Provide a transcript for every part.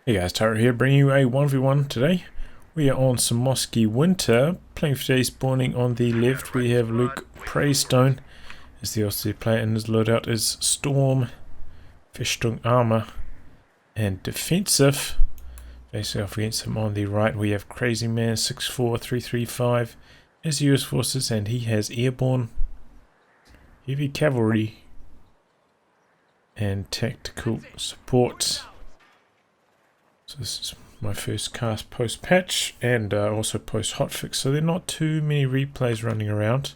Hey guys, Tyrant here, bringing you a 1v1 today. We are on Semoskiy Winter. Playing for today, spawning on the left, we have LukePraisestone as the LC player, and his loadout is Storm, Festung Armor, and Defensive. Facing off against him on the right, we have Crazyman64335 as US Forces, and he has Airborne, Heavy Cavalry, and Tactical Support. So this is my first cast post-patch and also post-hotfix, so there are not too many replays running around.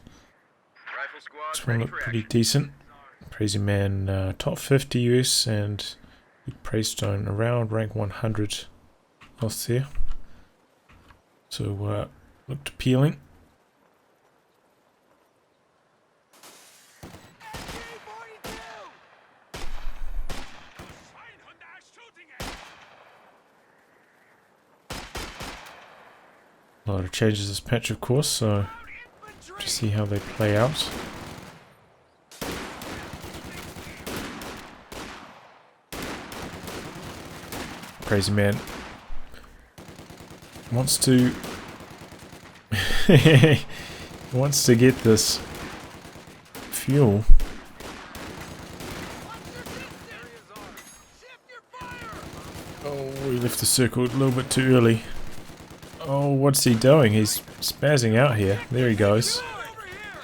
This one looked pretty decent. Crazyman top 50 US and LukePraisestone around rank 100 else there. So looked appealing. A lot of changes this patch, of course, so to see how they play out. Crazyman wants to wants to get this fuel. Oh, we left the circle a little bit too early. Oh, what's he doing? He's spazzing out here. There he goes.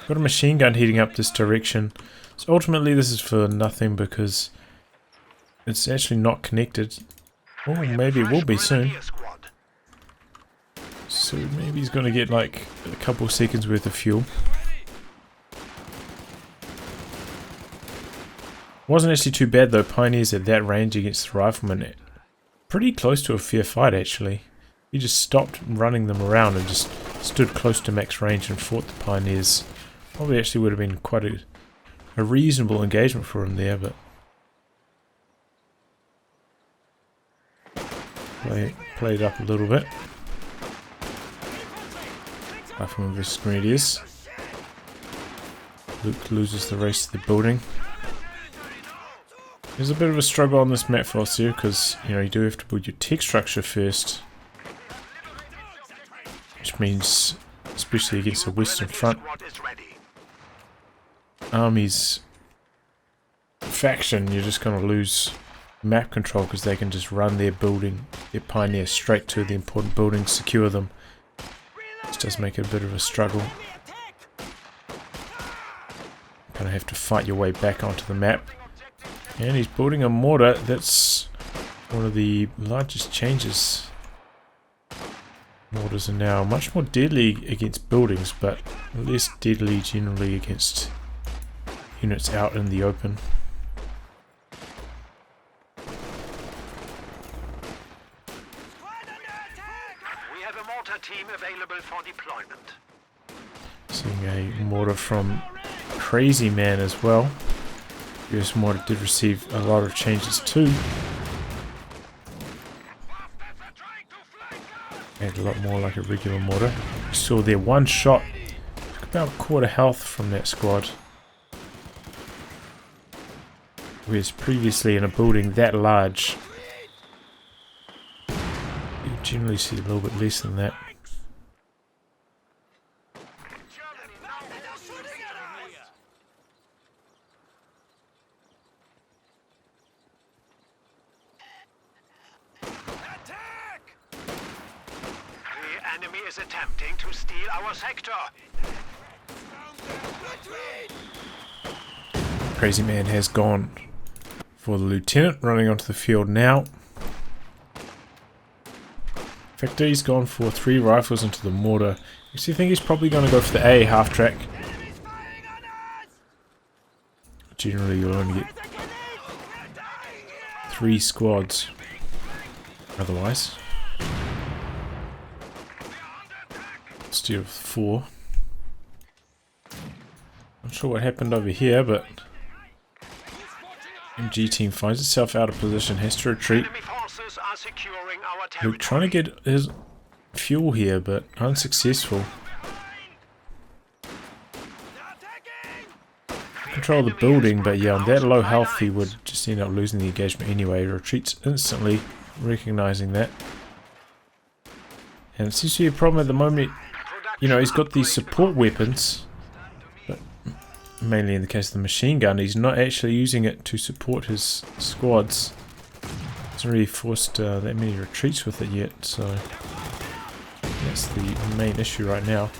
Got a machine gun heating up this direction. So ultimately this is for nothing because it's actually not connected. Oh, maybe it will be soon. So maybe he's going to get like a couple seconds worth of fuel. Wasn't actually too bad though. Pioneers at that range against the riflemen. Pretty close to a fair fight actually. He just stopped running them around and just stood close to max range and fought the Pioneers. Probably actually would have been quite a reasonable engagement for him there, but played up a little bit. Rifleman versus Grenadiers. Luke loses the race to the building. There's a bit of a struggle on this map for us here because you do have to build your tech structure first. Which means, especially against the Western Front armies faction, you're just going to lose map control because they can just run their pioneers straight to the important buildings, secure them. This does make it a bit of a struggle. Kind of have to fight your way back onto the map. And he's building a mortar. That's one of the largest changes. Mortars are now much more deadly against buildings, but less deadly generally against units out in the open. We have a mortar team available for deployment. Seeing a mortar from Crazyman as well. US mortar did receive a lot of changes too. Made a lot more like a regular mortar. We saw there one shot. Took about quarter health from that squad. Whereas previously in a building that large, you generally see a little bit less than that. Enemy is attempting to steal our sector. Crazyman has gone for the lieutenant, running onto the field now. In fact, he's gone for 3 rifles into the mortar. Actually, I think he's probably going to go for the A half track. Generally, you'll only get 3 squads otherwise. Instead of 4. Not sure what happened over here, but MG team finds itself out of position, has to retreat. Luke trying to get his fuel here, but unsuccessful. Control the building, but yeah, on that low health he would just end up losing the engagement anyway. He retreats instantly. recognizing that. And it seems to be a problem at the moment. You know, he's got these support weapons, but mainly in the case of the machine gun, he's not actually using it to support his squads. Hasn't really forced that many retreats with it yet, so that's the main issue right now.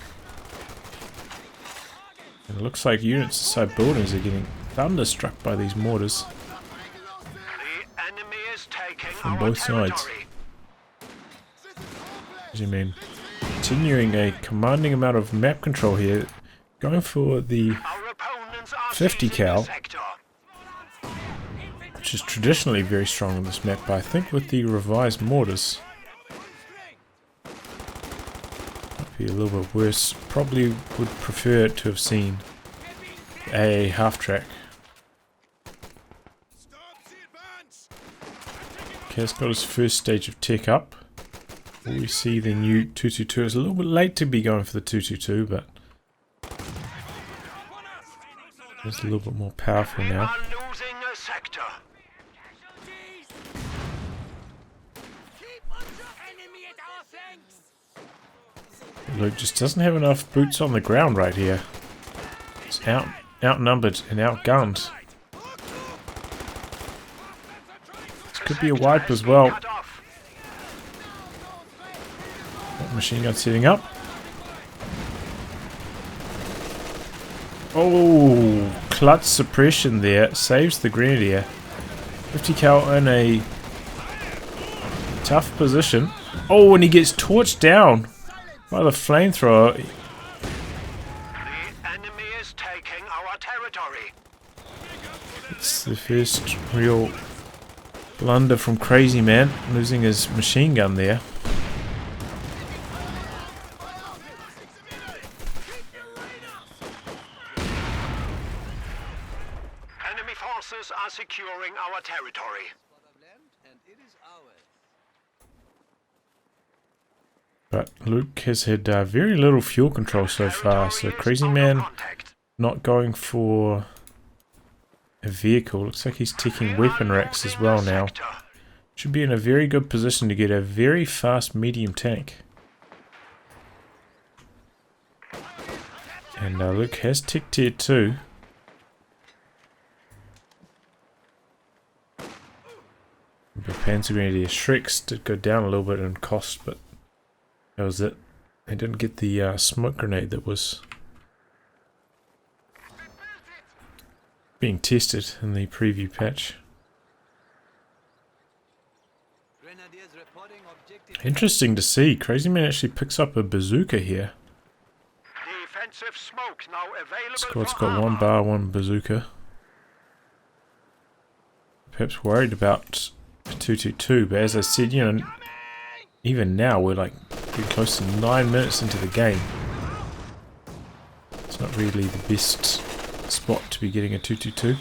And it looks like units inside buildings are getting thunderstruck by these mortars from both sides. What do you mean? Continuing a commanding amount of map control here, going for the 50 cal, which is traditionally very strong on this map, but I think with the revised mortars might be a little bit worse. Probably would prefer to have seen a half track. Okay, it's got his first stage of tech up. We see the new 222. It's a little bit late to be going for the 222, but it's a little bit more powerful now. Luke just doesn't have enough boots on the ground right here. He's outnumbered and outgunned. This could be a wipe as well. Machine gun setting up. Oh, clutch suppression there. Saves the Grenadier. 50 cal in a tough position. Oh, and he gets torched down by the flamethrower. The enemy is taking our territory. It's the first real blunder from Crazyman, losing his machine gun there. Are securing our territory. But Luke has had very little fuel control so far, so Crazyman not going for a vehicle. Looks like he's taking weapon racks as well now. Should be in a very good position to get a very fast medium tank. And Luke has tech tier 2. The Panzer Grenadier Shreks did go down a little bit in cost, but that was it. They didn't get the smoke grenade that was being tested in the preview patch. Interesting to see. Crazyman actually picks up a bazooka here. Defensive smoke now available. Squad's got one bar, one bazooka. Perhaps worried about 222, but as I said, you know, even now we're like pretty close to 9 minutes into the game. It's not really the best spot to be getting a 222.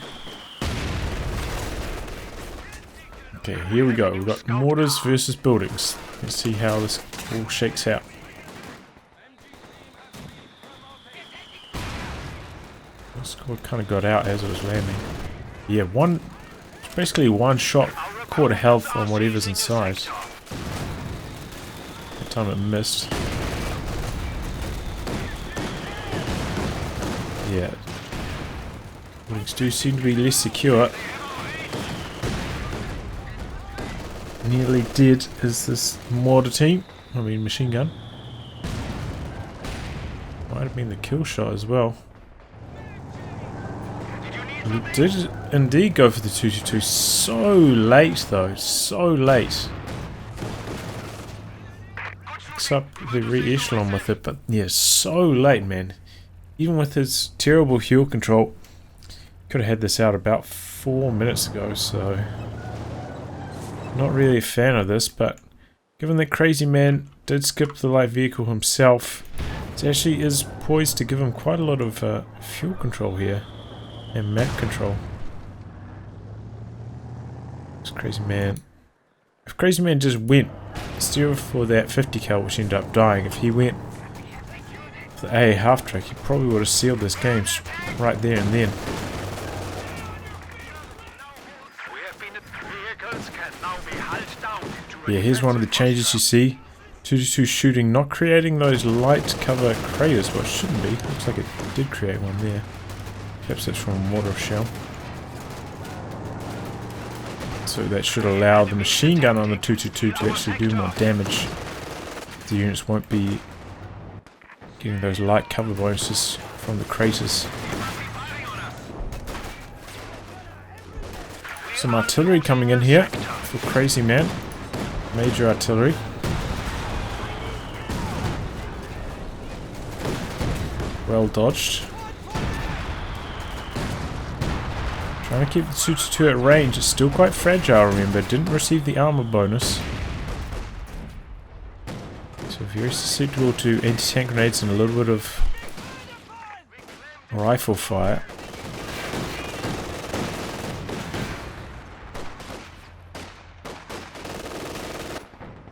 Okay, here we go. We've got mortars versus buildings. Let's see how this all shakes out. The squad kind of got out as it was landing. Yeah, basically one shot, quarter health on whatever's inside. That time it missed. Yeah. Buildings do seem to be less secure. Nearly dead is this mortar team. I mean machine gun. Might have been the kill shot as well. We did indeed go for the 222. So late though, so late. Picks up the re-echelon with it, but yeah, so late, man. Even with his terrible fuel control, could have had this out about 4 minutes ago, so not really a fan of this, but given that Crazyman did skip the light vehicle himself, it actually is poised to give him quite a lot of fuel control here. And map control. It's Crazyman. If Crazyman just went still for that 50 cal, which ended up dying, if he went for the AA half track, he probably would have sealed this game right there and then. Vehicles can now be held down Yeah, here's one of the changes you see. 222 shooting, not creating those light cover craters. Well, it shouldn't be. Looks like it did create one there. Perhaps that's from a mortar shell. So that should allow the machine gun on the 222 to actually do more damage. The units won't be getting those light cover bonuses from the craters. Some artillery coming in here for Crazyman. Major artillery. Well dodged. Trying to keep the 222 at range. It's still quite fragile, remember. Didn't receive the armor bonus. So very susceptible to anti-tank grenades and a little bit of rifle fire.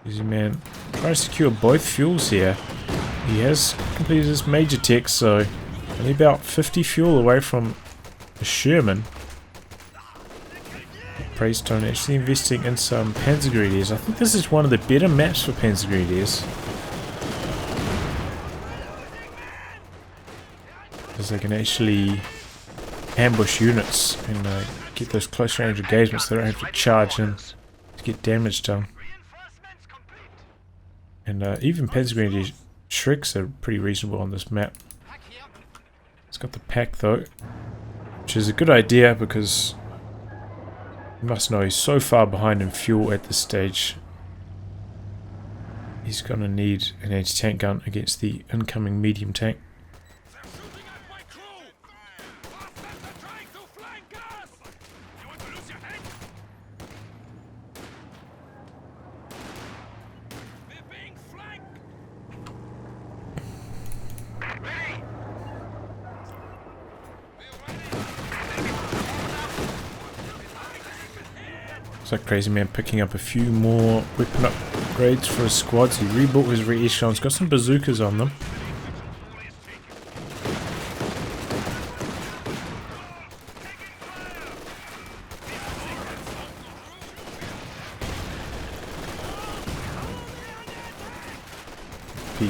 Crazyman trying to secure both fuels here. He has completed his major tech, so only about 50 fuel away from the Sherman. LukePraisestone actually investing in some Panzergrenadiers. I think this is one of the better maps for Panzergrenadiers, because they can actually ambush units and get those close range engagements. They don't have to charge in to get damage done. And even Panzergrenadier Shreks are pretty reasonable on this map. It's got the pack though, which is a good idea because you must know he's so far behind in fuel at this stage. He's going to need an anti-tank gun against the incoming medium tank. Looks like Crazyman picking up a few more weapon upgrades for his squads. He rebuilt his rear echelons, got some bazookas on them.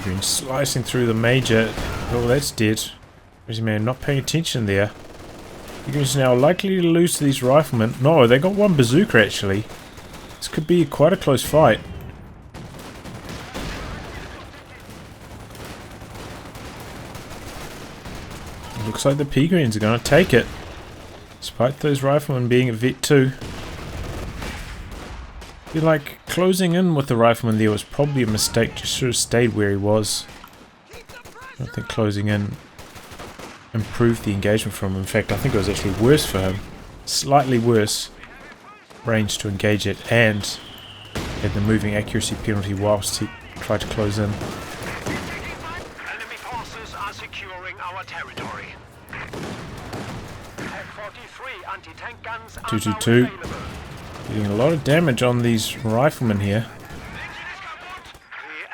Green slicing through the major. Oh, that's dead. Crazyman not paying attention there. He's now likely to lose to these riflemen. No, they got one bazooka actually. This could be quite a close fight. It looks like the P-Greens are going to take it, despite those riflemen being a vet too. I feel like closing in with the rifleman there was probably a mistake. Just should have stayed where he was. I don't think closing in improved the engagement for him. In fact, I think it was actually worse for him. Slightly worse range to engage it, and had the moving accuracy penalty whilst he tried to close in. Enemy forces are securing our territory. 43 anti-tank guns are 222 now available. getting a lot of damage on these riflemen here.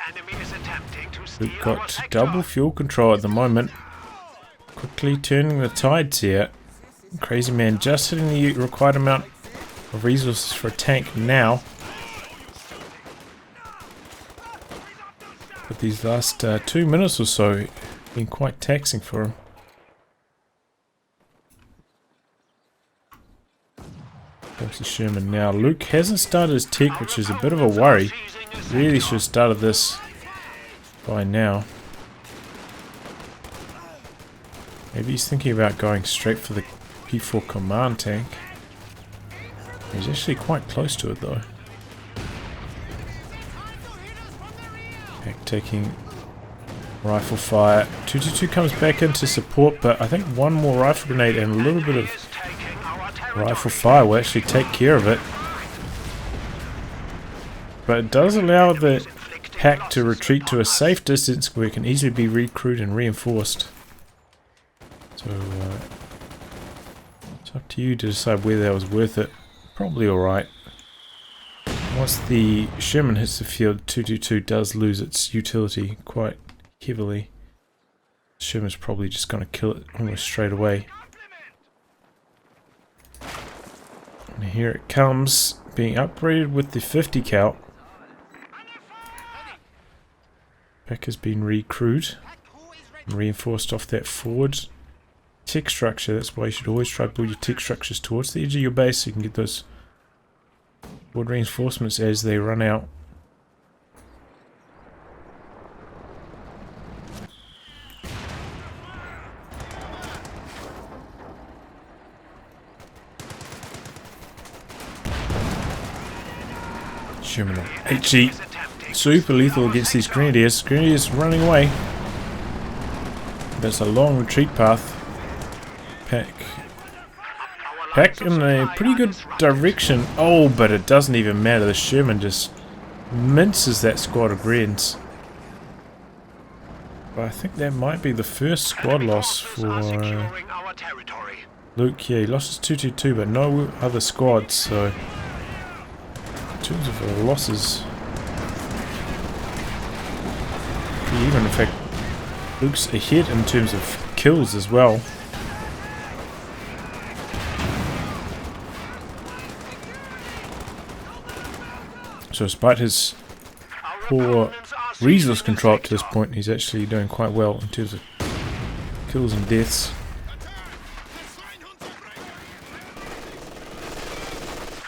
The enemy is attempting to steal We've our got sector. double fuel control at the moment. Quickly turning the tides here. Crazyman just hitting the required amount of resources for a tank now. But these last 2 minutes or so have been quite taxing for him. Comes the Sherman now. Luke hasn't started his tech, which is a bit of a worry. Really should have started this by now. Maybe he's thinking about going straight for the P4 command tank. He's actually quite close to it though. Tank taking rifle fire. 222 comes back into support, but I think one more rifle grenade and a little bit of rifle fire will actually take care of it. But it does allow the pack to retreat to a safe distance where it can easily be recruited and reinforced. So it's up to you to decide whether that was worth it. Probably alright. Once the Sherman hits the field, 222 does lose its utility quite heavily. Sherman's probably just going to kill it almost straight away. And here it comes, being upgraded with the 50 cal. Back has been recrewed and reinforced off that forward tech structure. That's why you should always try to build your tech structures towards the edge of your base so you can get those forward reinforcements as they run out. Sherman HE. Super lethal against these Grenadiers. Grenadiers running away. There's a long retreat path. Pack in a pretty good direction. Oh, but it doesn't even matter. The Sherman just minces that squad of Grens. But I think that might be the first squad loss for Luke. Yeah, he lost his 222, but no other squads, so in terms of losses, even in fact Luke's ahead in terms of kills as well. So despite his poor resource control up to this point, he's actually doing quite well in terms of kills and deaths.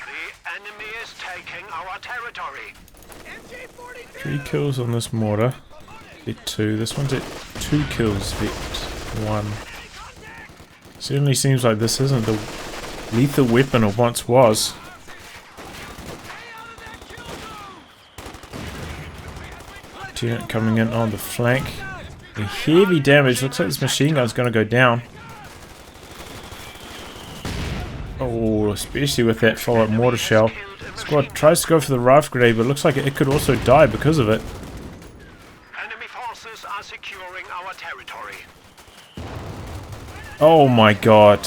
The enemy is taking our territory. 3 kills on this mortar. Vet 2. This one's at 2 kills. Vet 1. Certainly seems like this isn't the lethal weapon it once was. Unit coming in on the flank. The heavy damage. Looks like this machine gun's going to go down. Oh, especially with that follow-up mortar shell. Squad tries to go for the rifle grenade, but looks like it could also die because of it. Enemy forces are securing our territory. Oh my god.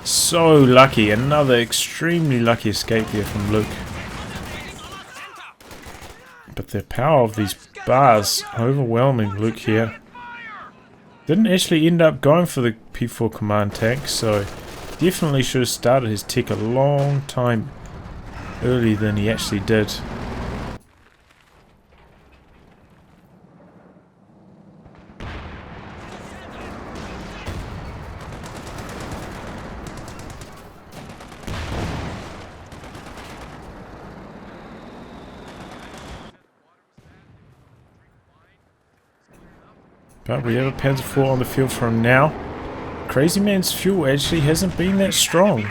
So lucky. Another extremely lucky escape here from Luke. But the power of these bars overwhelming Luke here. Didn't actually end up going for the P4 command tank, so definitely should have started his tech a long time earlier than he actually did. But we have a Panzer IV on the field from now. Crazyman's fuel actually hasn't been that strong.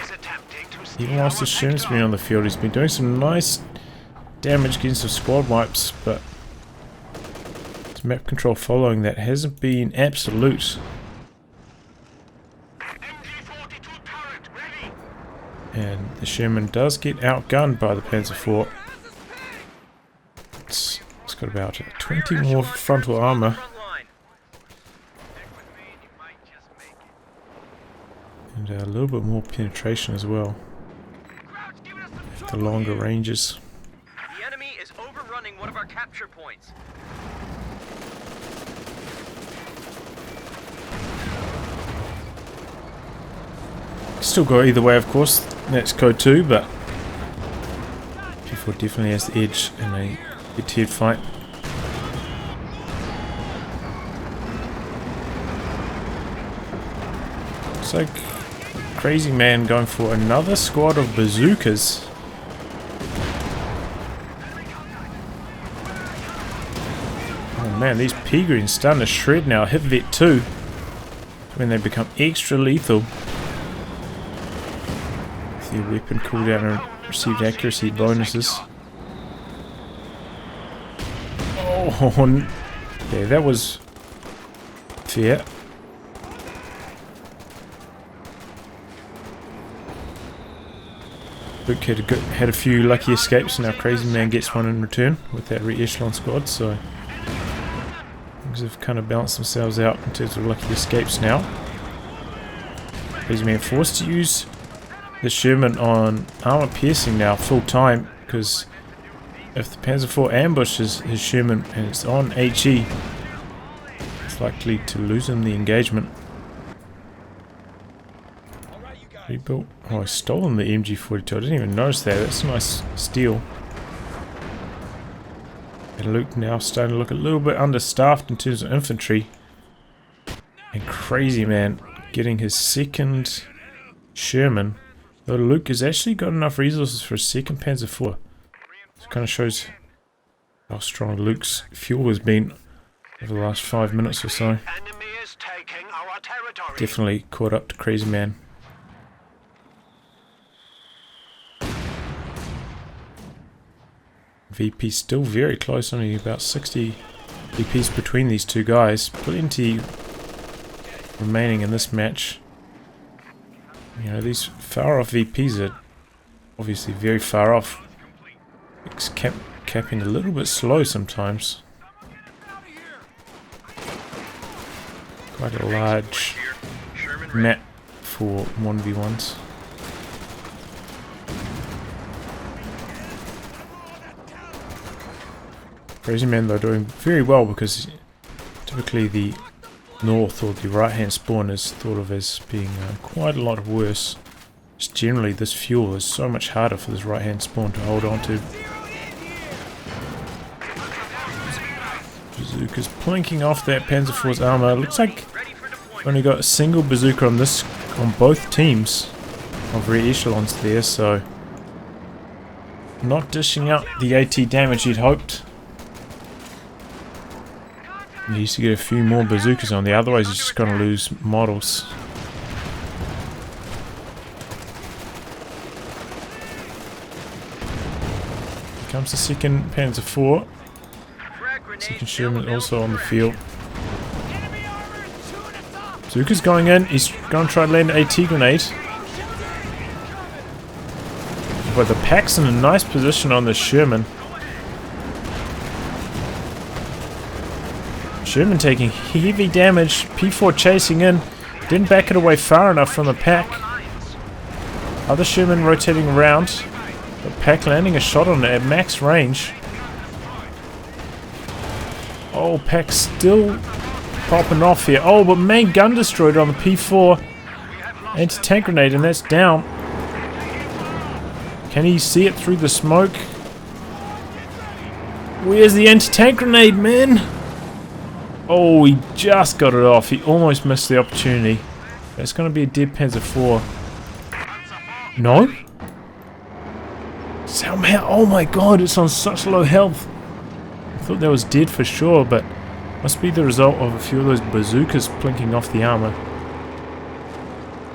Even whilst the Sherman's been on the field, he's been doing some nice damage, getting some squad wipes, but his map control following that hasn't been absolute. And the Sherman does get outgunned by the Panzer IV. It's got about 20 more frontal armor. And a little bit more penetration as well. With the longer ranges. The enemy is overrunning one of our capture points. Still go either way, of course. That's COH2, but P4 definitely has the edge in a head-to-head fight. Looks like Crazyman going for another squad of bazookas. Oh man, these P-Greens starting to shred now. Hit Vet 2 when they become extra lethal. With their weapon cooldown and received accuracy bonuses. Oh, yeah, that was fair. Luke had a few lucky escapes, and now Crazyman gets one in return with that re-echelon squad, so things have kind of balanced themselves out in terms of lucky escapes now. Crazyman forced to use the Sherman on armor piercing now full time, because if the Panzer IV ambushes his Sherman and it's on HE, it's likely to lose him the engagement. Rebuilt. Oh, I've stolen the MG42. I didn't even notice that. That's a nice steal. And Luke now starting to look a little bit understaffed in terms of infantry. And Crazyman getting his second Sherman. Though Luke has actually got enough resources for a second Panzer IV. So it kind of shows how strong Luke's fuel has been over the last 5 minutes or so. Enemy is taking our territory. Definitely caught up to Crazyman. VP still very close, only about 60 VPs between these two guys. Plenty remaining in this match. You know, these far off VPs are obviously very far off. It's capping a little bit slow sometimes. Quite a large map for 1v1s. Crazyman though doing very well, because typically the north or the right hand spawn is thought of as being quite a lot worse. Just generally this fuel is so much harder for this right hand spawn to hold on to. Bazooka's plinking off that Panzer IV's armor. Looks like only got a single bazooka on both teams of rear echelons there, so not dishing out the AT damage you'd hoped. He needs to get a few more bazookas on there, otherwise he's just going to lose models. Here comes the second Panzer IV. Second Sherman also on the field. Bazooka's going in, he's going to try to land an AT grenade. But the pack's in a nice position on the Sherman. Sherman taking heavy damage. P4 chasing in. Didn't back it away far enough from the pack. Other Sherman rotating around. The pack landing a shot on it at max range. Oh, pack still popping off here. Oh, but main gun destroyed on the P4. Anti-tank grenade, and that's down. Can he see it through the smoke? Where's the anti-tank grenade, man? Oh, he just got it off. He almost missed the opportunity. It's going to be a dead Panzer IV. No? Somehow, oh my god, it's on such low health. I thought that was dead for sure, but must be the result of a few of those bazookas plinking off the armor.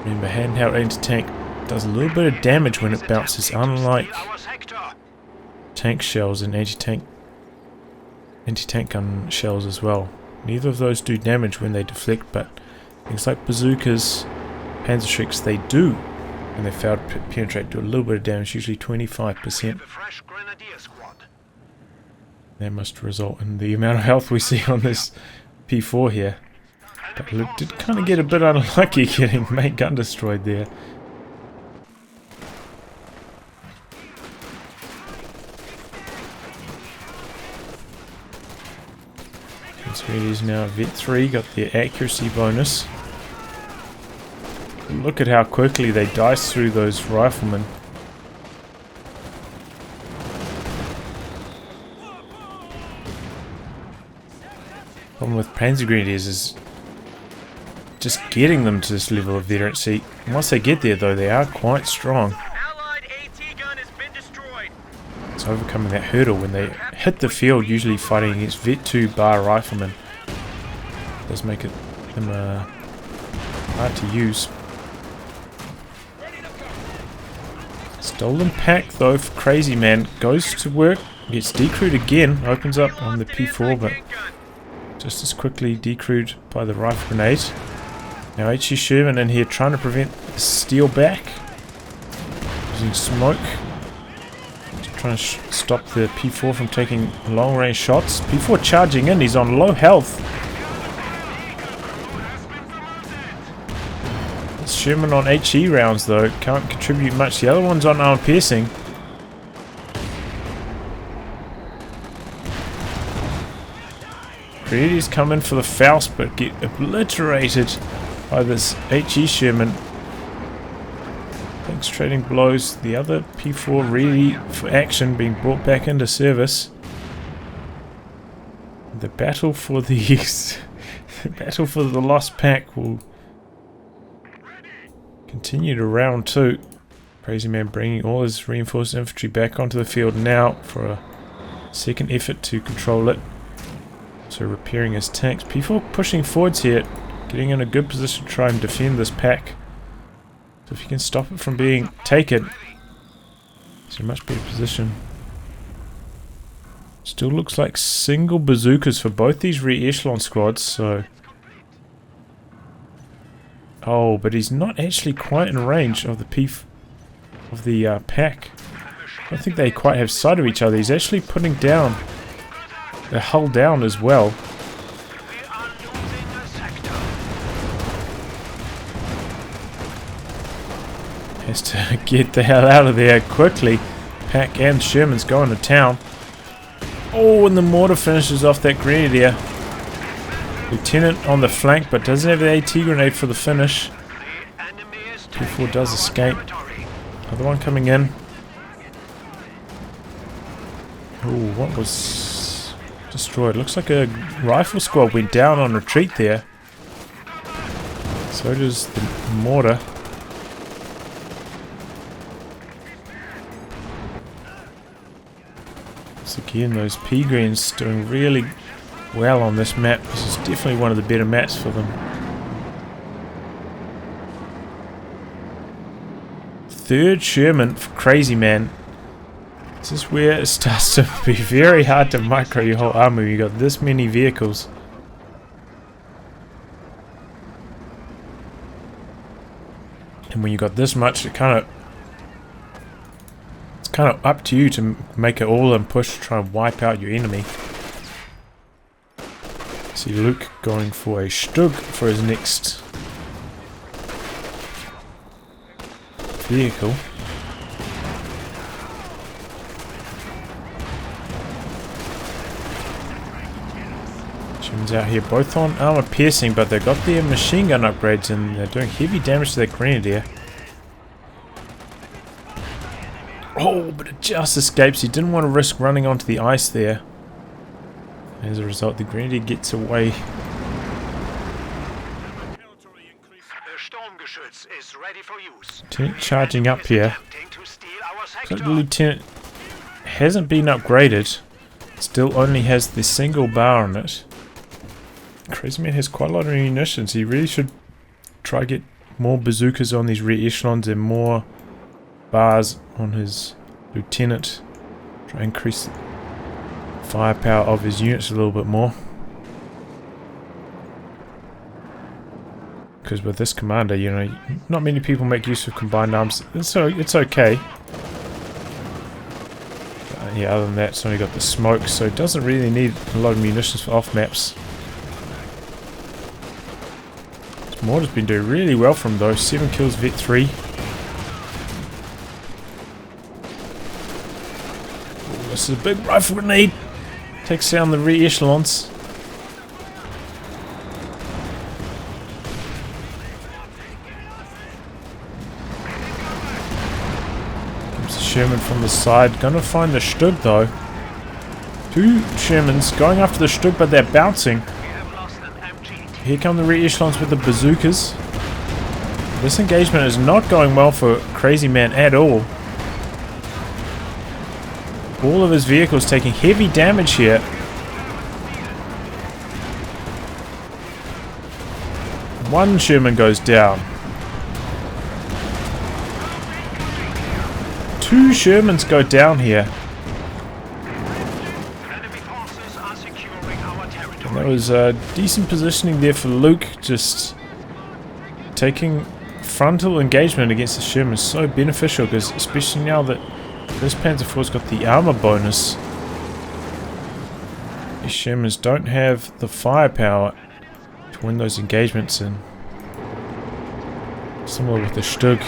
Remember, handheld anti-tank does a little bit of damage when it bounces, unlike tank shells and anti-tank gun shells as well. Neither of those do damage when they deflect, but things like bazookas, Panzerschrecks, they do. And they fail to penetrate, do a little bit of damage, usually 25%. That must result in the amount of health we see on this P4 here. But Luke did kind of get a bit unlucky getting main gun destroyed there. So it is now Vet 3, got the accuracy bonus. Look at how quickly they dice through those riflemen. Problem with Panzer Grenadiers is just getting them to this level of veterancy. And once they get there though, they are quite strong. Allied AT gun has been destroyed. It's overcoming that hurdle when they hit the field, usually fighting against Vet 2 bar riflemen. It does make them hard to use. Stolen pack though for Crazyman, goes to work, gets decrewed again, opens up on the P4, but just as quickly decrewed by the rifle grenade. Now HE Sherman in here trying to prevent the steal back, using smoke, just trying to stop the P4 from taking long range shots. P4 charging in, he's on low health. Sherman on HE rounds though, can't contribute much. The other one's on armor piercing. Grenadiers come in for the Faust but get obliterated by this HE Sherman. Thanks trading blows. The other P4 ready for action, being brought back into service. The battle for the the battle for the lost pack will continue to round 2. Crazyman bringing all his reinforced infantry back onto the field now for a second effort to control it. So repairing his tanks. People pushing forwards here, getting in a good position to try and defend this pack. So if you can stop it from being taken, it's in a much better position. Still looks like single bazookas for both these rear echelon squads, so... Oh, but he's not actually quite in range of the pack. I don't think they quite have sight of each other. He's actually putting down the hull down as well. Has to get the hell out of there quickly. Pack and Sherman's going to town. Oh, and the mortar finishes off that grenadier. Lieutenant on the flank, but doesn't have the AT grenade for the finish. 2-4 does escape. Another one coming in. Oh, what was destroyed? Looks like a rifle squad went down on retreat there. So does the mortar. So again, those P-Greens doing really well on this map. This is definitely one of the better maps for them. Third Sherman for Crazyman. This is where it starts to be very hard to micro your whole army when you got this many vehicles. And when you got this much, it's kind of up to you to make it all and push to try and wipe out your enemy. See Luke going for a Stug for his next vehicle. Sherman's out here both on armor piercing, but they've got their machine gun upgrades and they're doing heavy damage to that grenadier. Oh, but it just escapes. He didn't want to risk running onto the ice there. As a result, the grenadier gets away. Lieutenant charging up here. So the lieutenant hasn't been upgraded. Still only has the single bar on it. Crazyman has quite a lot of munitions. He really should try to get more bazookas on these rear echelons and more bars on his lieutenant. Try and increase the firepower of his units a little bit more. Because with this commander, you know, not many people make use of combined arms. So it's okay. Yeah, other than that, it's only got the smoke, so it doesn't really need a lot of munitions for off maps. This mortar's been doing really well from those. 7 kills, Vet 3. Ooh, this is a big rifle grenade. Takes down the rear echelons. Sherman from the side. Gonna find the Stug though. 2 Shermans going after the Stug, but they're bouncing. Here come the rear echelons with the bazookas. This engagement is not going well for Crazyman at all. All of his vehicles taking heavy damage here. One Sherman goes down. 2 Shermans go down here. And that was decent positioning there for Luke, just taking frontal engagement against the Sherman is so beneficial, because especially now that this Panzer IV's got the armor bonus, these Shermans don't have the firepower to win those engagements, and similar with the Stug.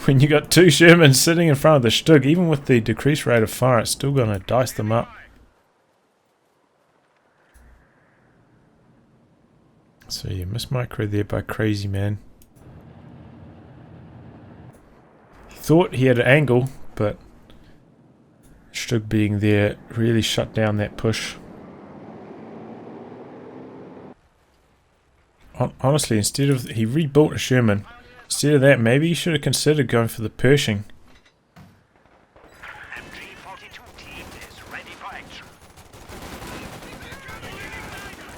when you got 2 Shermans sitting in front of the Stug, even with the decreased rate of fire, it's still gonna dice them up. So yeah, miss micro there by Crazyman. He thought he had an angle, but Stug being there really shut down that push. Honestly, instead of... He rebuilt a Sherman. Instead of that, maybe he should have considered going for the Pershing. MG42 team is ready for action.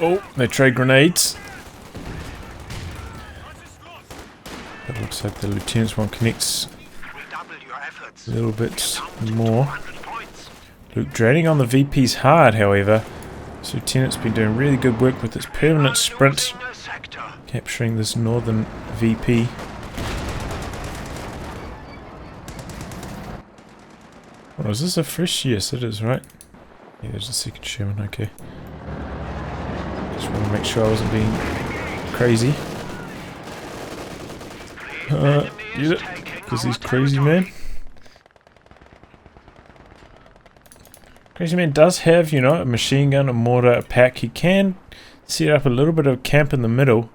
Oh, they trade grenades. It looks like the Lieutenant's one connects Redouble your efforts. a little bit Down to more. 200 points. Luke draining on the VP's hard, however. This Lieutenant's been doing really good work with his permanent sprint, Losing a sector. capturing this northern VP. Oh, is this a fresh? Yes, it is, right? Yeah, there's a second Sherman, okay. Just want to make sure I wasn't being crazy. Get it? Because he's crazy, man. Crazy Man does have, you know, a machine gun, a mortar, a pack. He can set up a little bit of camp in the middle.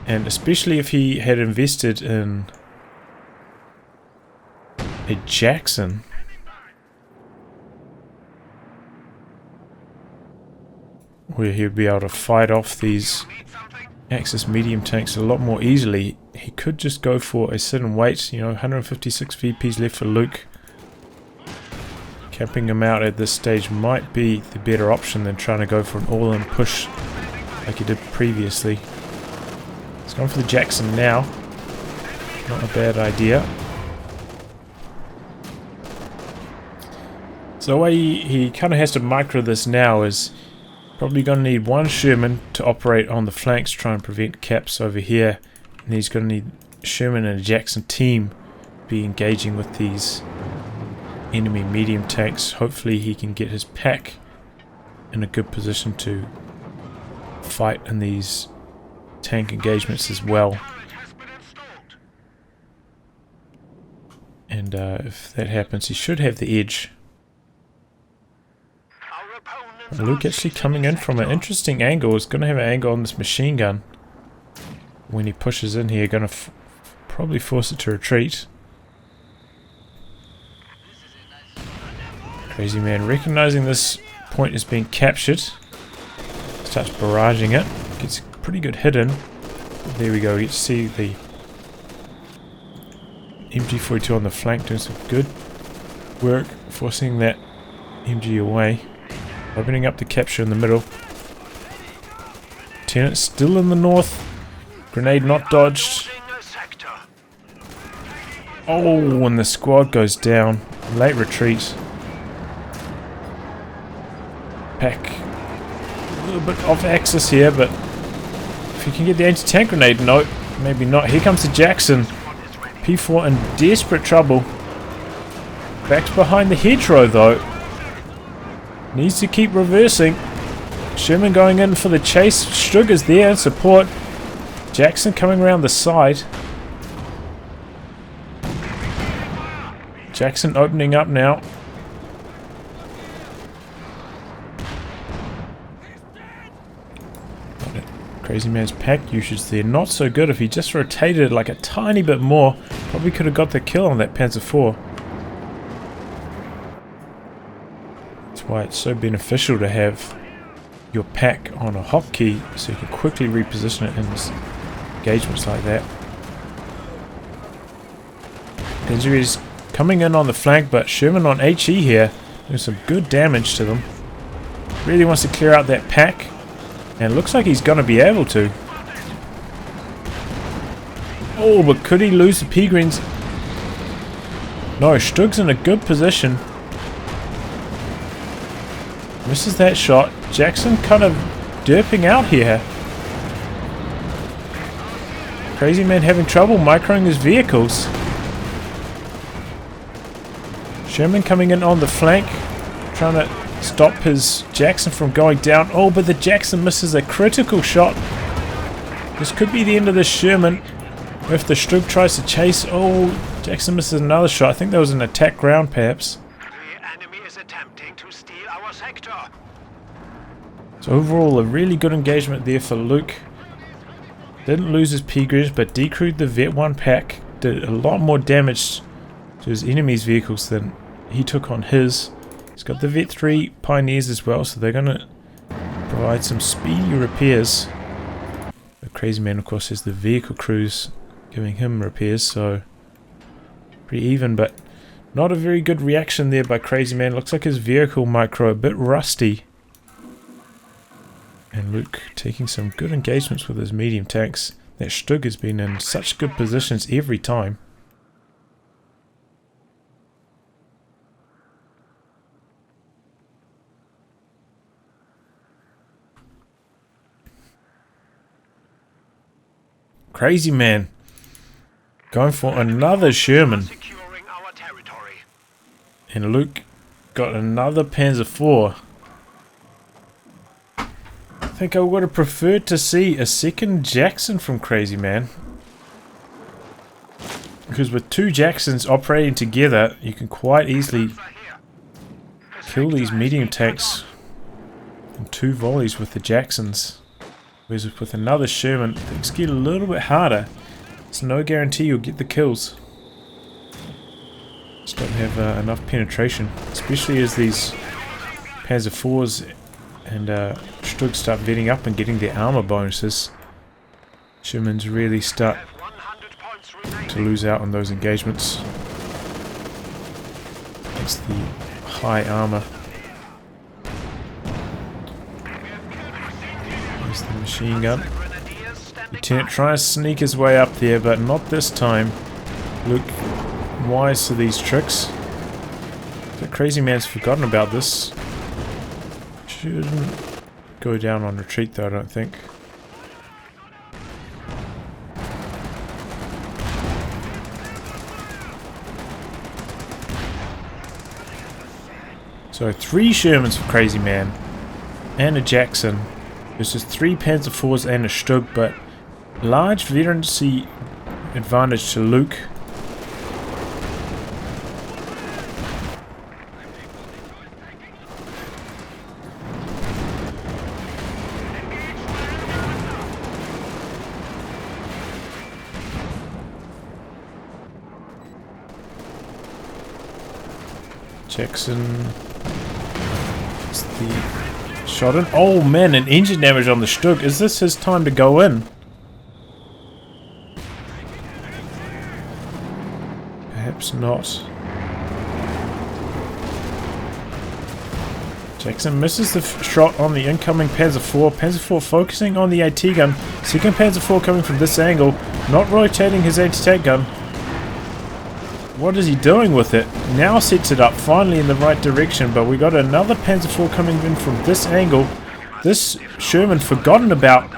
And especially if he had invested in a Jackson. Where he'd be able to fight off these Axis medium tanks a lot more easily. He could just go for a sit and wait, you know, 156 VPs left for Luke. Camping him out at this stage might be the better option than trying to go for an all-in push like he did previously. He's going for the Jackson now. Not a bad idea. So the way he kind of has to micro this now is probably going to need one Sherman to operate on the flanks, try and prevent caps over here. And he's going to need Sherman and a Jackson team be engaging with these enemy medium tanks. Hopefully he can get his pack in a good position to fight in these tank engagements as well. And if that happens, he should have the edge. Luke actually coming in from an interesting angle. He's going to have an angle on this machine gun. When he pushes in here, going to probably force it to retreat. Crazy Man recognizing this point is being captured. Starts barraging it. Gets a pretty good hit in. There we go. You see the MG42 on the flank doing some good work, forcing that MG away. Opening up the capture in the middle. Lieutenant still in the north. Grenade not dodged. Oh, and the squad goes down. Late retreat. Pack a little bit off axis here, but if you can get the anti-tank grenade, no, maybe not. Here comes the Jackson. P4 in desperate trouble. Backed behind the hedgerow though. Needs to keep reversing. Sherman going in for the chase. Strug is there in support. Jackson coming around the side. Jackson opening up now. Crazy Man's pack usage there. Not so good. If he just rotated like a tiny bit more, probably could have got the kill on that Panzer IV. Why it's so beneficial to have your pack on a hotkey so you can quickly reposition it in engagements like that. Injuries coming in on the flank, but Sherman on HE here doing some good damage to them. Really wants to clear out that pack, and it looks like he's going to be able to. Oh, but could he lose the P-Greens? No, Strug's in a good position. Misses that shot. Jackson kind of derping out here. Crazy Man having trouble microing his vehicles. Sherman coming in on the flank, trying to stop his Jackson from going down. Oh, but the Jackson misses a critical shot. This could be the end of this Sherman. If the Strug tries to chase. Oh, Jackson misses another shot. I think that was an attack ground perhaps. So overall, a really good engagement there for Luke. Didn't lose his P-Grid, but decrewed the Vet 1 pack. Did a lot more damage to his enemy's vehicles than he took on his. He's got the Vet 3 Pioneers as well, so they're going to provide some speedy repairs. But Crazyman, of course, has the vehicle crews giving him repairs, so pretty even, but not a very good reaction there by Crazyman. Looks like his vehicle micro a bit rusty. And Luke taking some good engagements with his medium tanks. That Stug has been in such good positions every time. Crazyman going for another Sherman. Securing our territory. And Luke got another Panzer IV. I think I would have preferred to see a second Jackson from Crazyman. Because with two Jacksons operating together, you can quite easily kill these medium tanks in 2 volleys with the Jacksons. Whereas with another Sherman, things get a little bit harder. It's no guarantee you'll get the kills. Just don't have enough penetration, especially as these Panzer IVs and Stug start vetting up and getting their armor bonuses. Shermans really start to lose out on those engagements. It's the high armor. There's the machine gun. Lieutenant tries to sneak his way up there, but not this time. Luke, wise to these tricks. The Crazyman's forgotten about this. Shouldn't go down on retreat though, I don't think. So 3 Shermans for Crazyman and a Jackson versus 3 Panzer IVs and a Stug, but large veterancy advantage to Luke. Jackson. It's the shot in. Oh man, an engine damage on the Stug. Is this his time to go in? Perhaps not. Jackson misses the shot on the incoming Panzer IV. Panzer IV focusing on the AT gun. Second Panzer IV coming from this angle. Not rotating his anti-tank gun. What is he doing with it? Now sets it up finally in the right direction, but we got another Panzer IV coming in from this angle. This Sherman forgotten about.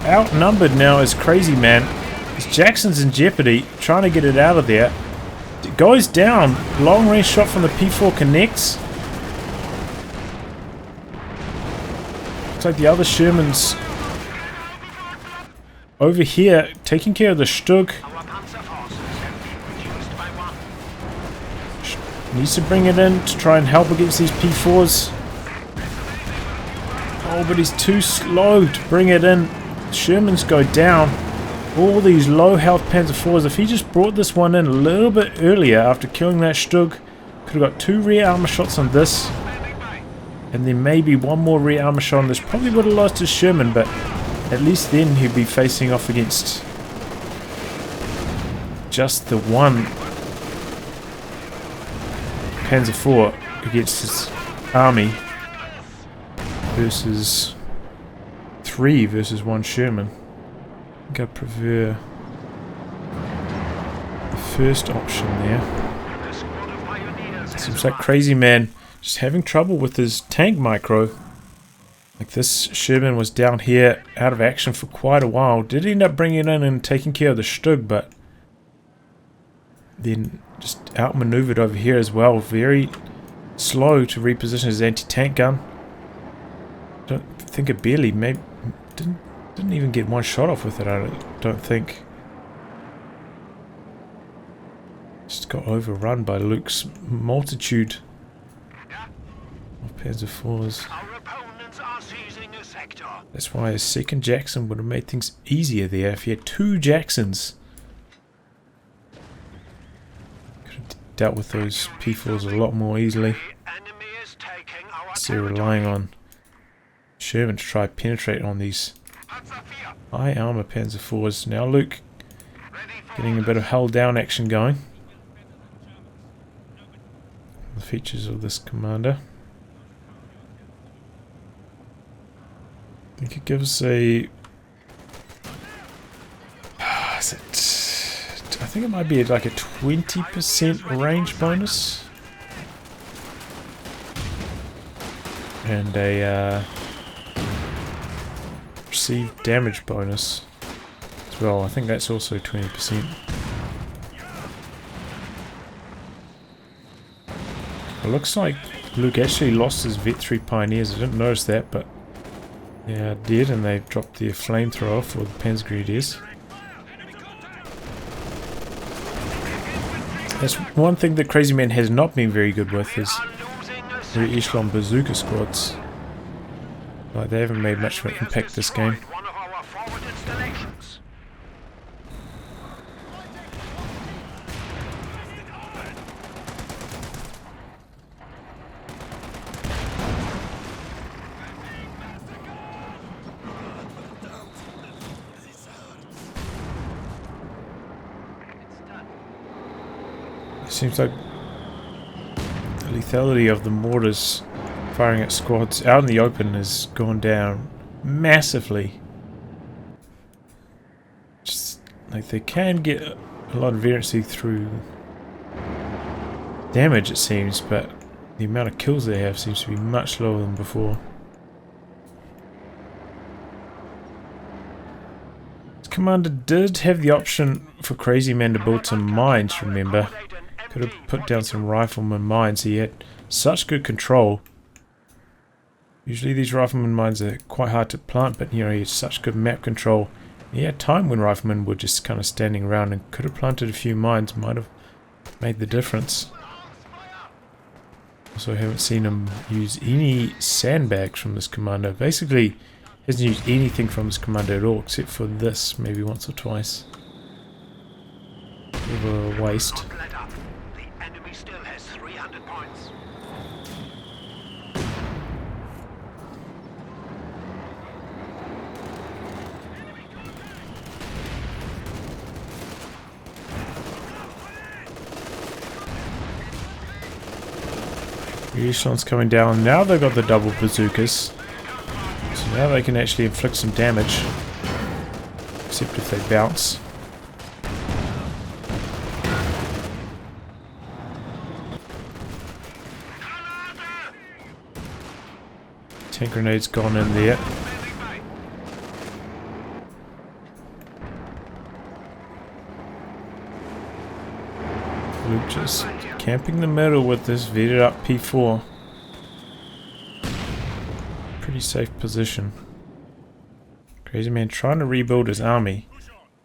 Outnumbered now is Crazyman. This Jackson's in jeopardy, trying to get it out of there. It goes down. Long range shot from the P4 connects. Looks like the other Sherman's over here taking care of the Stug. Needs to bring it in to try and help against these P4s. Oh, but he's too slow to bring it in. Shermans go down. All these low health Panzer IVs. If he just brought this one in a little bit earlier after killing that Stug, could have got 2 rear armor shots on this. And then maybe 1 more rear armor shot on this. Probably would have lost his Sherman, but at least then he'd be facing off against just the one Panzer IV against his army versus 3 versus 1 Sherman. I think I prefer the first option there. Seems like Crazyman just having trouble with his tank micro. Like this Sherman was down here out of action for quite a while. Did end up bringing it in and taking care of the Stug, but then just outmaneuvered over here as well. Very slow to reposition his anti-tank gun. Don't think it barely, maybe didn't even get 1 shot off with it. I don't think. Just got overrun by Luke's multitude of Panzer IVs. Our opponents are seizing a sector. That's why a second Jackson would have made things easier there. If he had 2 Jacksons, could have dealt with those P4s a lot more easily. The enemy is taking our Instead of territory. relying on Sherman to try penetrate on these high armor Panzer IVs. Now Luke getting a bit of hull down action going. The features of this commander. I think it gives a... I think it might be like a 20% range bonus. And a received damage bonus as well. I think that's also 20%. It looks like Luke actually lost his Vet 3 Pioneers. I didn't notice that, but yeah, I did, and they dropped their flamethrower for the Panzergrenadiers. That's one thing that Crazyman has not been very good with, is the echelon bazooka squads. Like, they haven't made much of an impact this game. One of our forward installations. It seems like the lethality of the mortars firing at squads out in the open has gone down massively. Just like, they can get a lot of variancy through damage, it seems, but the amount of kills they have seems to be much lower than before. This commander did have the option for Crazyman to build some mines, remember. Could have put down some rifleman mines. He had such good control. Usually these rifleman mines are quite hard to plant, but you know, he had such good map control. He had time when riflemen were just kind of standing around, and could have planted a few mines, might have made the difference. Also, I haven't seen him use any sandbags from this commander. Basically, hasn't used anything from this commander at all, except for this, maybe once or twice. Bit of a waste. Let up. The enemy still has 300 points. Echelon's coming down. Now they've got the double bazookas. So now they can actually inflict some damage. Except if they bounce. Tank grenade's gone in there. Luke just camping the middle with this vetted up P4. Pretty safe position. Crazyman trying to rebuild his army.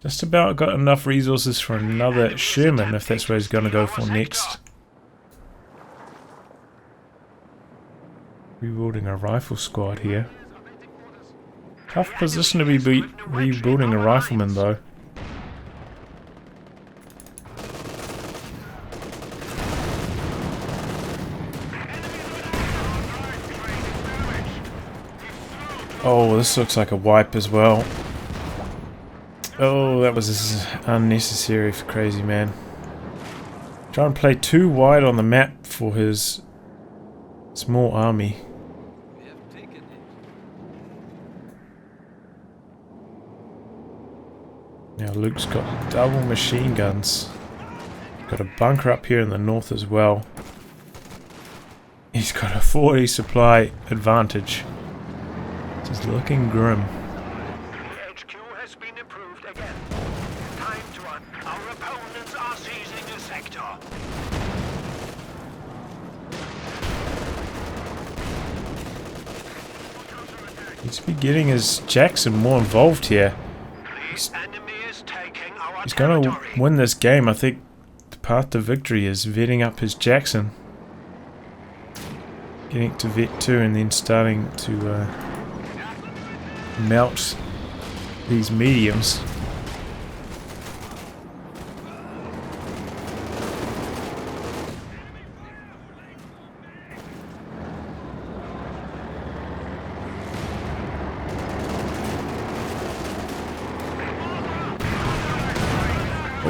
Just about got enough resources for another Sherman, if that's what he's going to go for next. Rebuilding a rifle squad here. Tough position to be rebuilding a rifleman though. Oh, this looks like a wipe as well. Oh, that was unnecessary for Crazyman. Trying to play too wide on the map for his small army. Now Luke's got double machine guns. Got a bunker up here in the north as well. He's got a 40 supply advantage. It's looking grim. HQ has been improved again. Time to run. Our opponents are seizing a sector. He's to be getting his Jackson more involved here. The enemy is taking our He's going to territory. win this game. I think the path to victory is vetting up his Jackson. Getting it to vet 2 and then starting to melt these mediums.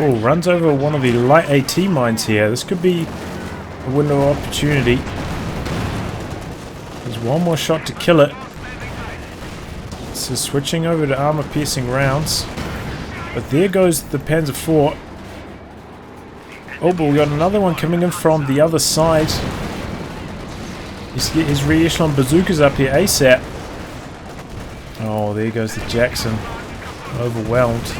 Oh, runs over one of the light AT mines here. This could be a window of opportunity. There's one more shot to kill it. This is switching over to armor-piercing rounds. But there goes the Panzer IV. Oh, but we got another one coming in from the other side. He's get his re-echelon bazookas up here ASAP. Oh, there goes the Jackson. Overwhelmed.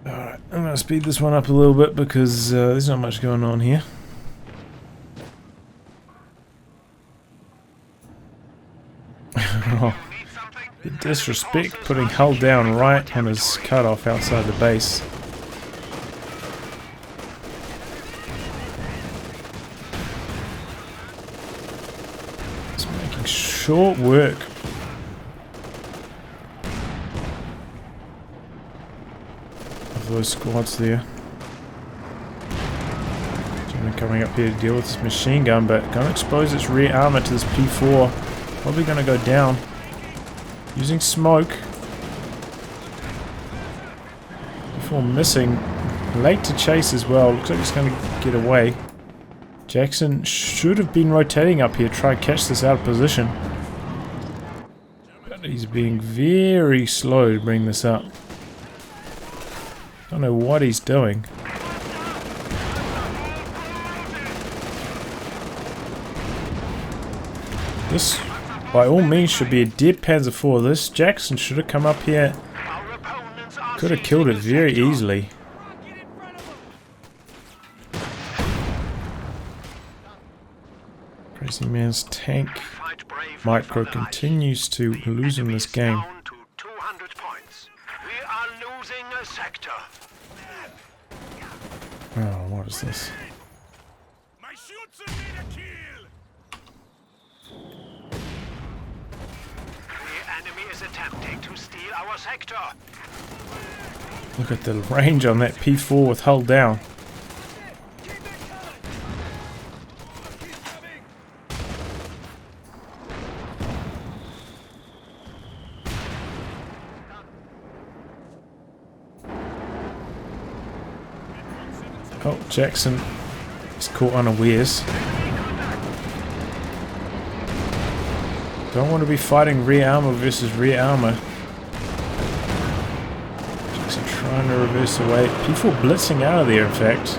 Alright, I'm going to speed this one up a little bit because there's not much going on here. Oh, the disrespect putting Hull down right on his cutoff outside the base. It's making short work. Those squads there. German coming up here to deal with this machine gun, but gonna expose its rear armor to this P4. Probably gonna go down. Using smoke. Before missing. Late to chase as well. Looks like he's gonna get away. Jackson should have been rotating up here, try to catch this out of position. But he's being very slow to bring this up. Don't know what he's doing. This, by all means, should be a dead Panzer IV. This Jackson should have come up here. Could have killed it very easily. Crazyman's tank micro continues to lose in this game. Oh, what is this? The enemy is attempting to steal our sector. Look at the range on that P4 with hull down. Oh, Jackson is caught unawares. Don't want to be fighting rear armor versus rear armor. Jackson trying to reverse away. P4 blitzing out of there, in fact.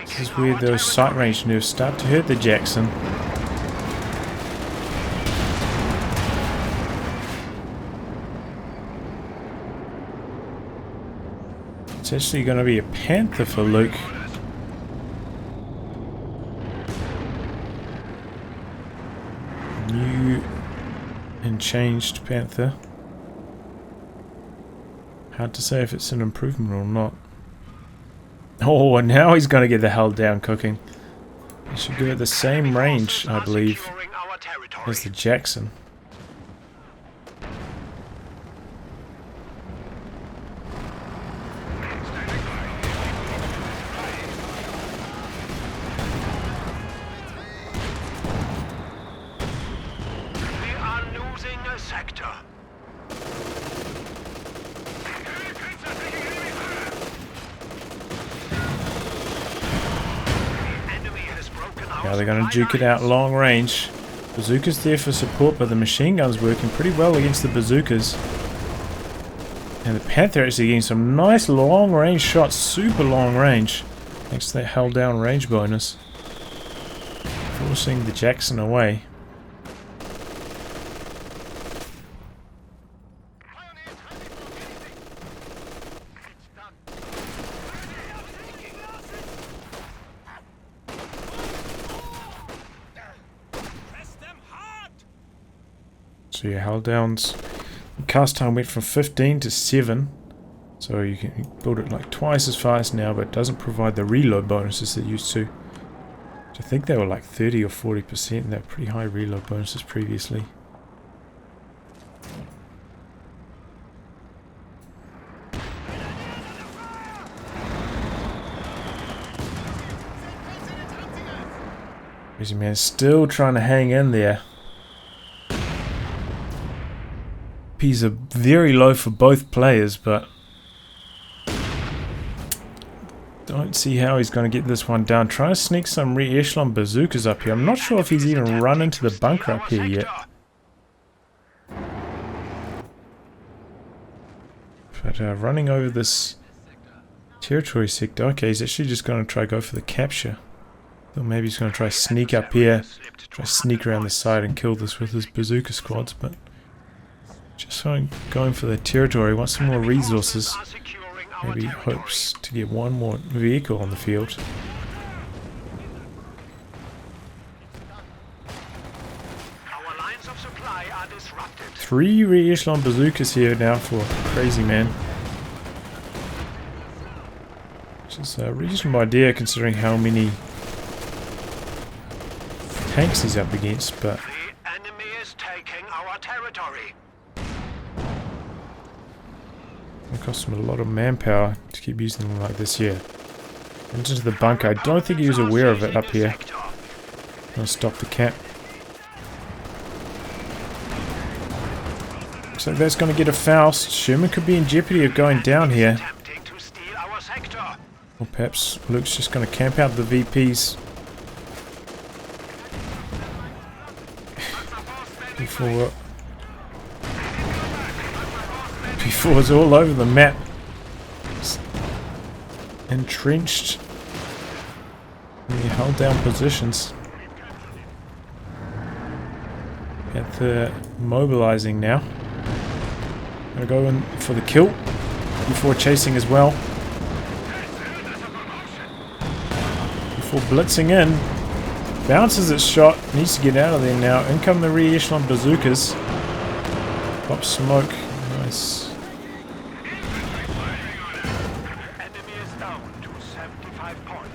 This is where those sight range nerfs start to hurt the Jackson. It's actually going to be a Panther for Luke. New and changed Panther. Hard to say if it's an improvement or not. Oh, and now he's going to get the hell down cooking. He should give it the same range, I believe, as the Jackson. Now they're going to duke it out long range. Bazooka's there for support, but the machine gun's working pretty well against the bazookas. And the Panther actually getting some nice long range shots, super long range, thanks to that held down range bonus. Forcing the Jackson away. So yeah, held downs. Cast time went from 15 to 7. So you can build it like twice as fast now, but it doesn't provide the reload bonuses it used to. I think they were like 30 or 40%, and they're pretty high reload bonuses previously. Crazyman still trying to hang in there. Ps are very low for both players, but don't see how he's going to get this one down. Trying to sneak some re-echelon bazookas up here. I'm not sure if he's even run into the bunker up here yet. But running over this territory sector. Okay, he's actually just going to try to go for the capture. Or maybe he's going to try sneak up here, try sneak around the side and kill this with his bazooka squads, but just going for the territory, wants some more resources. Maybe hopes to get one more vehicle on the field. Our lines of supply are disrupted. 3 re-echelon bazookas here now for Crazyman. Which is a reasonable idea considering how many tanks he's up against, but The enemy is taking our territory. it costs him a lot of manpower to keep using them like this here. Into the bunker. I don't think he was aware of it up here. Gonna stop the cap. So that's gonna get a Faust. Sherman could be in jeopardy of going down here. Attempting to steal our sector. Or perhaps Luke's just gonna camp out the VPs. Before it's all over the map. It's entrenched in the held down positions. At the mobilizing now. Gonna go in for the kill before chasing as well. Before blitzing in. Bounces its shot, needs to get out of there now. In come the re-echelon bazookas. Pop smoke, nice. Enemy is down to 75 points.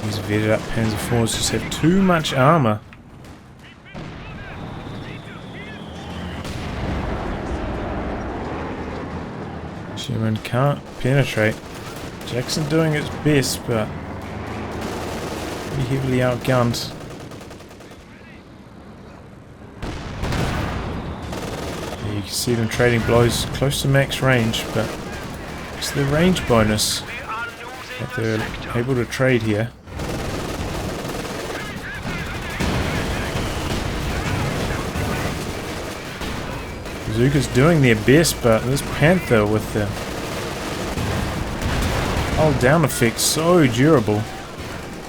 These vetted up Panzer IVs just have too much armor. Sherman can't penetrate. Jackson doing its best, but pretty heavily outgunned. Yeah, you can see them trading blows close to max range, but it's the range bonus that they're able to trade here. Bazooka's doing their best, but this Panther with the hold down effect so durable.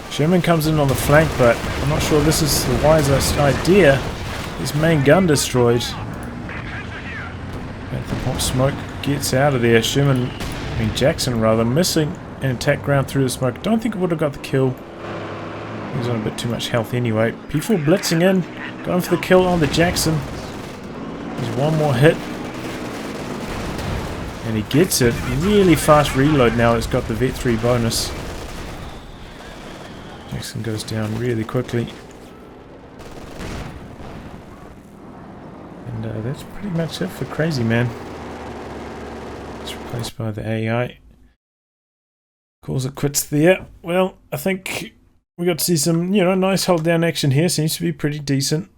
Sherman comes in on the flank, but I'm not sure this is the wisest idea. His main gun destroyed. Panther pop smoke gets out of there. Jackson rather, missing an attack ground through the smoke. Don't think it would have got the kill. He was on a bit too much health anyway. P4 blitzing in, going for the kill on the Jackson. There's one more hit. And he gets it. Really fast reload now. It's got the Vet 3 bonus. Jackson goes down really quickly. And that's pretty much it for Crazyman. It's replaced by the AI. Calls it quits there. Well, I think we got to see some, nice hold down action here. Seems to be pretty decent.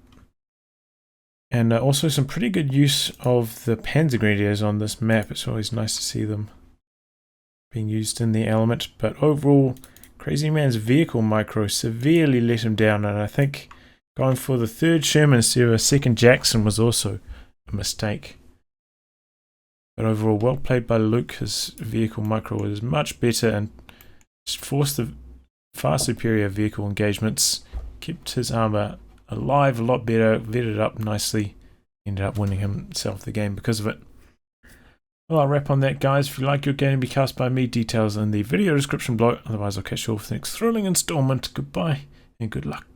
And also some pretty good use of the Panzer Grenadiers on this map. It's always nice to see them being used in the element. But overall, Crazyman's vehicle micro severely let him down. And I think going for the third Sherman instead of a second Jackson was also a mistake. But overall, well played by Luke. His vehicle micro was much better and just forced the far superior vehicle engagements, kept his armor alive a lot better, vetted up nicely, ended up winning himself the game because of it. Well, I'll wrap on that, guys. If you like your game to be cast by me, details in the video description below. Otherwise, I'll catch you all for the next thrilling installment. Goodbye and good luck.